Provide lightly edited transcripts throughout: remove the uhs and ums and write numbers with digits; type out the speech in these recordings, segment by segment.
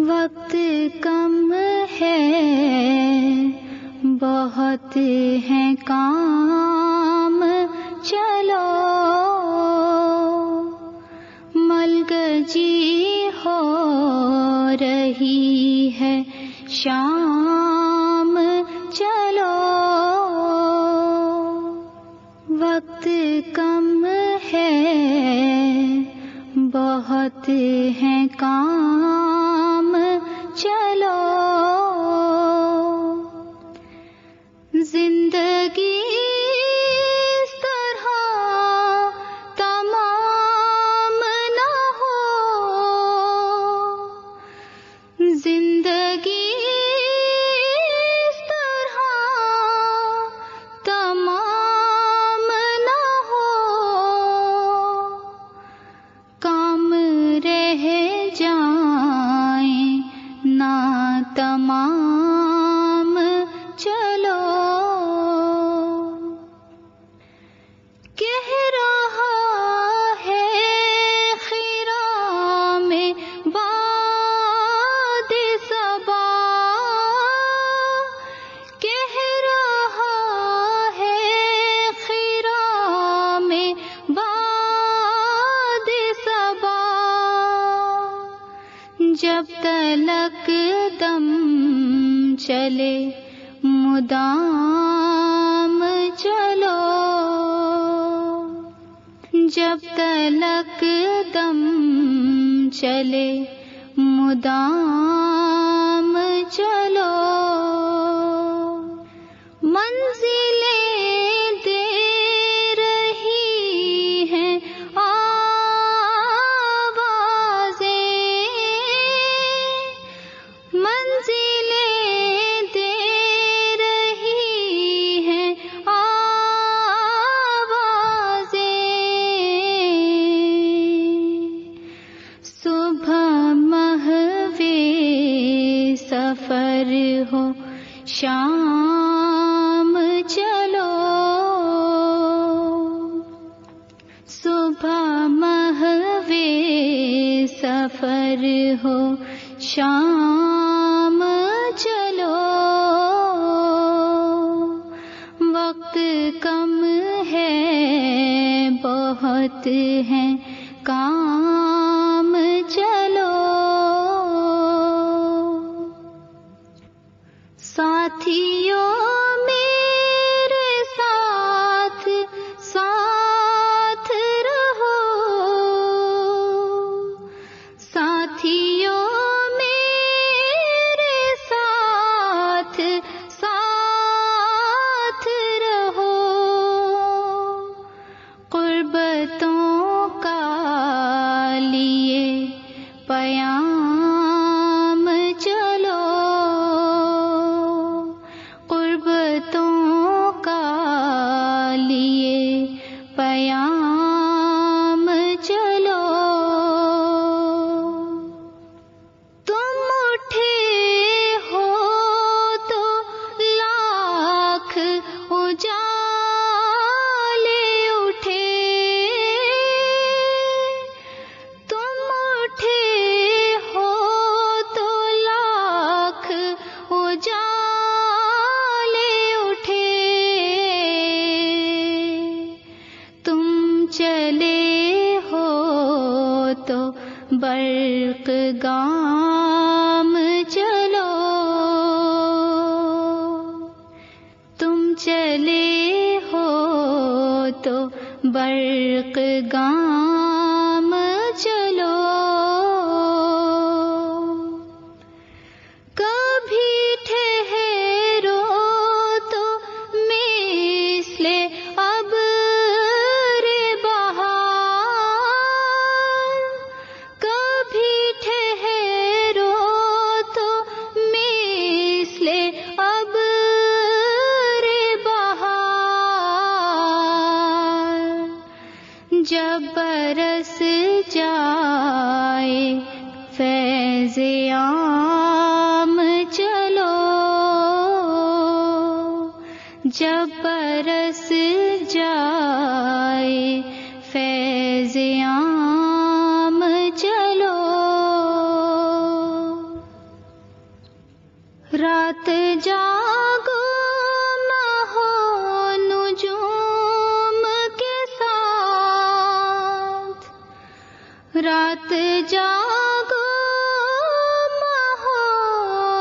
وقت کم ہے بہت ہیں کام، چلو ملگجی ہو رہی ہے شام، چلو وقت کم ہے بہت ہیں کام، چلو زندگی اس طرح تمام نہ ہو، زندگی اس طرح تمام نہ ہو، کام رہ جائیں نہ تمام، چلو کہہ رہا ہے خیرہ میں باد صبا، کہہ رہا ہے خیرہ میں باد صبا، جب تلک دم چلے مدام، چلو جب تلک دم چلے مدام، چلو منزلیں دے رہی ہیں آوازیں، منزلیں دے رہی ہیں آوازیں، صبح محوِ سفر ہو شام، چلو صبح محوِ سفر ہو شام، چلو وقت کم ہے بہت ہیں کام، چلو ساتھیوں میرے ساتھ ساتھ رہو، ساتھیوں میرے ساتھ ساتھ رہو، قربتوں کا لیے پیام، چلو قربتوں کا لیے پیام، چلو تم اٹھے ہو تو لاکھ اجالے اٹھے، تم اٹھے ہو تو لاکھ اجالے اٹھے، تم چلے ہو تو برق گام، چلو تم چلے ہو تو برق گام، چلو کبھی ٹھہرو تو مثل ابر بہار، کبھی ٹھہرو تو مثل ابر بہار، جب برس جائے فیض عام، چلو جب برس جائے فیض عام، چلو رات جاگو نہ ہو نجوم کے ساتھ، رات جاگو نہ ہو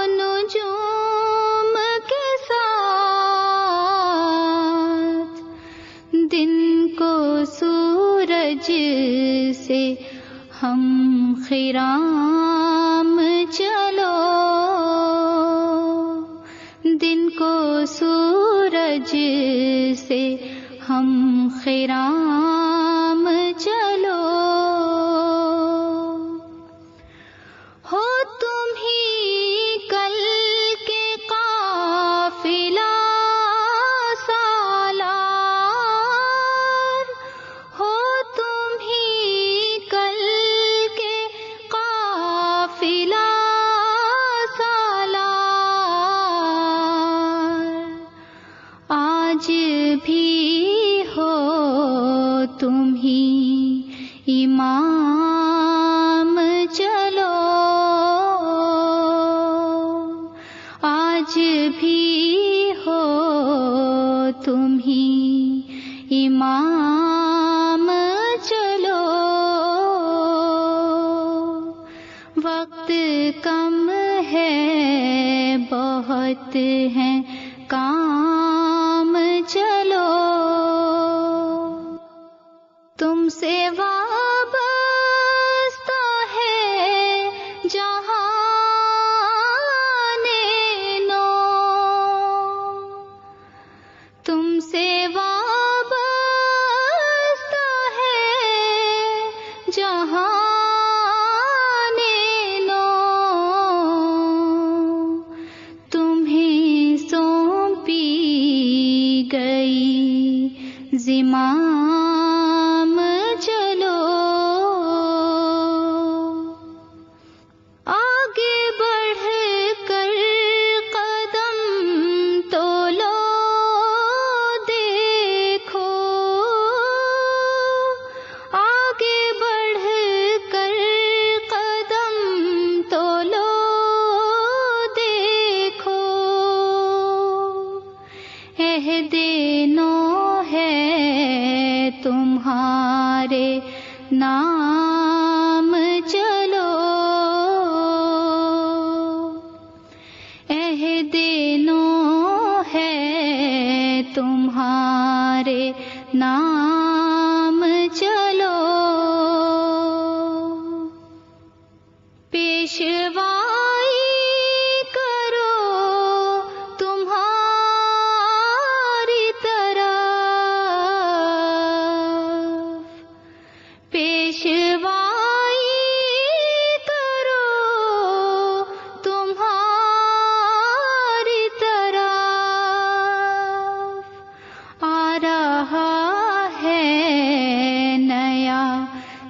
نجوم کے ساتھ، دن کو سورج سے ہم خرام چلو، دن کو سورج سے ہم خرام چلو، ہو تم ہی کل کے قافلہ سالار، ہو تم ہی کل کے قافلہ سالار، آج بھی ہو تم ہی امام چلو، آج بھی ہو تم ہی امام چلو، وقت کم ہے بہت ہیں کام چلو، تم سے وابستہ ہے جہان نو، تم سے وابستہ ہے جہان نو، تمہیں سونپی گئی زمام چلو، آگے بڑھ کر قدم تولو دیکھو، آگے بڑھ کر قدم تولو دیکھو، عہد نو ہے تمہارے نام چلو، عہد نو ہے تمہارے نام چلو، پیشوائی کرو تمہاری طرف، پیشوائی کرو تمہاری طرف، آ رہا ہے نیا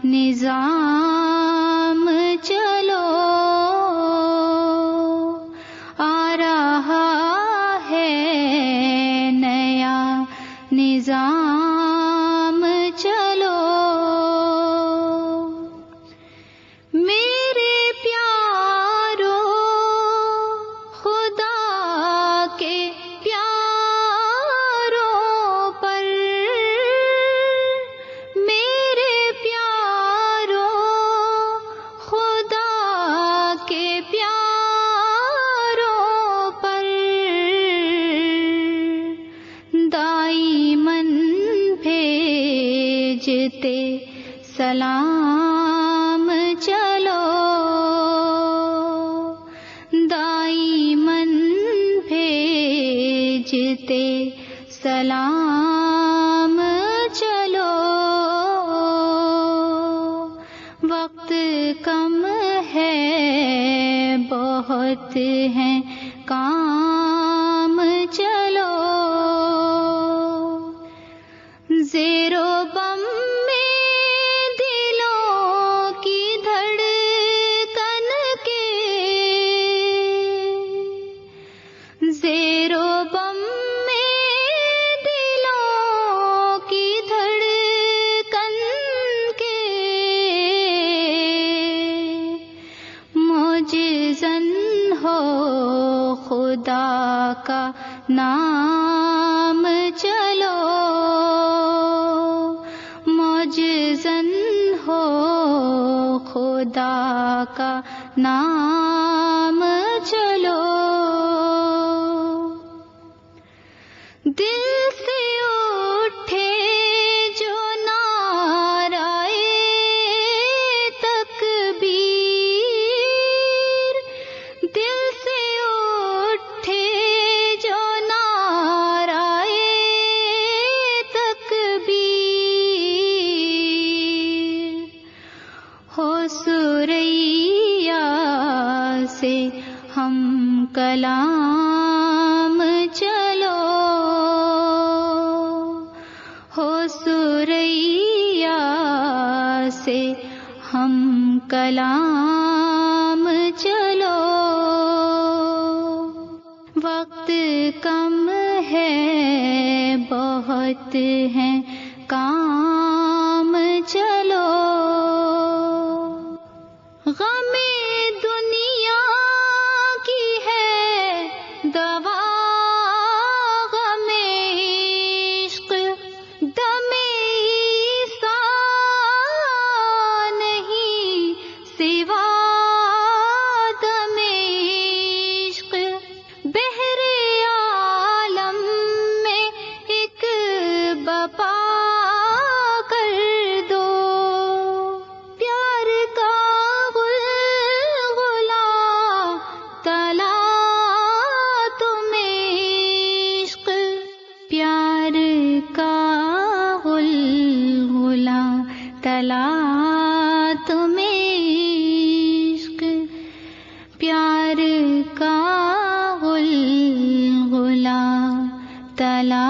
نظام چلو، آ رہا ہے نیا نظام چلو، میرے پیارو خدا کے پیاروں پر، میرے پیارو خدا کے پیاروں پر، دائماً بھیجتے سلام چلو، دائماً بھیجتے سلام چلو، وقت کم ہے بہت ہیں کام چلو، زیرو بم میں دلوں کی دھڑکن کے، زیرو بم میں دلوں کی دھڑکن کے، معجزن ہو خدا کا نام چلو، معجزن ہو خدا کا نام چلو، دل سے اٹھے جو نعرہ تکبیر، دل سے اٹھے جو نعرہ تکبیر، ہو سریا سے ہم کلام چلو، ہو سریا سے ہم کلام چلو، وقت کم ہے بہت ہیں کام چلو، غم دنیا کی ہے دوا، غم عشق دم عیسیٰ نہیں سوا دم عشق، بحر عالم میں ایک بپا کر دو، پیار کا غلغلہ تلا تم عشق، پیار کا غلغلہ تلا تم عشق، پیار کا غلغلہ تلا